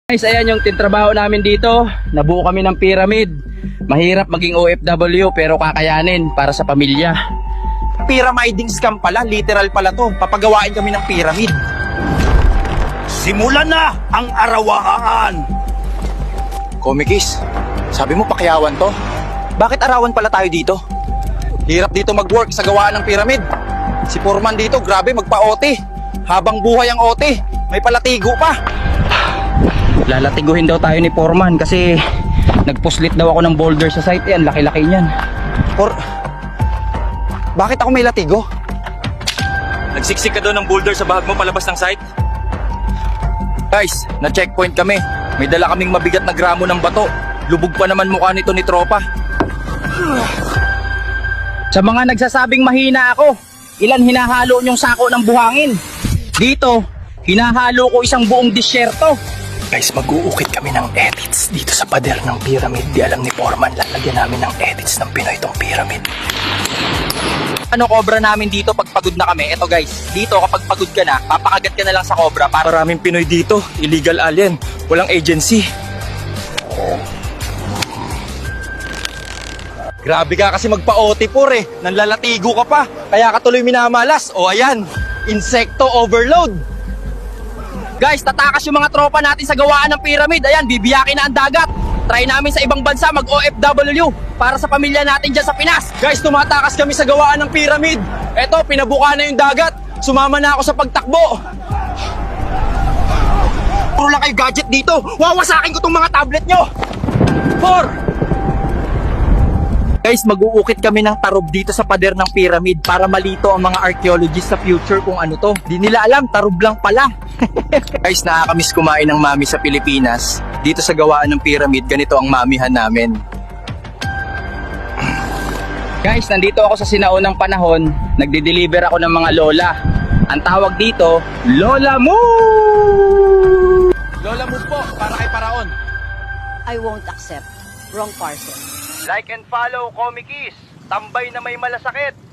Guys, ayan yung tintrabaho namin dito. Nabuo kami ng pyramid. Mahirap maging OFW pero kakayanin para sa pamilya. Pyramiding scam pala, literal pala to. Papagawain kami ng pyramid. Simulan na ang arawaan! Komikis, sabi mo pakyawan to? Bakit arawan pala tayo dito? Hirap dito mag-work sa gawaan ng pyramid. Si Foreman dito, grabe magpa-OT. Habang buhay ang OT, may palatigo pa. Lalatiguhin daw tayo ni Foreman kasi nagpuslit daw ako ng boulder sa site. Yan, laki-laki niyan. Bakit ako may latigo? Nagsiksik ka doon ng boulder sa bahag mo palabas ng site? Guys, na-checkpoint kami. May dala kaming mabigat na gramo ng bato. Lubog pa naman mukha nito ni tropa. Sa mga nagsasabing mahina ako, ilan hinahalo niyong sako ng buhangin? Dito, hinahalo ko isang buong disyerto. Guys, mag-uukit kami ng edits dito sa pader ng pyramid. Di alam ni Foreman, lalagyan namin ng edits ng Pinoy itong pyramid. Ano cobra namin dito pag pagod na kami? Eto guys, dito kapag pagod ka na, papakagat ka na lang sa cobra para... Maraming Pinoy dito, illegal alien, walang agency. Grabe ka kasi magpa-OT por eh. Nanlalatigo ka pa. Kaya ka tuloy minamalas. O ayan, insekto overload. Guys, tatakas yung mga tropa natin sa gawaan ng pyramid. Ayan, bibiyakin na ang dagat. Try namin sa ibang bansa mag-OFW para sa pamilya natin dyan sa Pinas. Guys, tumatakas kami sa gawaan ng pyramid. Eto, pinabuka na yung dagat. Sumama na ako sa pagtakbo. Puro lang kayo gadget dito. Wawasakin ko tong mga tablet nyo. Guys, mag-uukit kami ng tarob dito sa pader ng pyramid para malito ang mga archaeologists sa future kung ano to. Di nila alam, tarob lang pala. Guys, nakakamiss kumain ng mami sa Pilipinas. Dito sa gawaan ng pyramid, ganito ang mamihan namin. Guys, nandito ako sa sinaunang panahon. Nagde-deliver ako ng mga lola. Ang tawag dito, Lola Move! Lola, move po, para kay Paraon. I won't accept. Wrong parcel. Like and follow, Komikis. Tambay na may malasakit.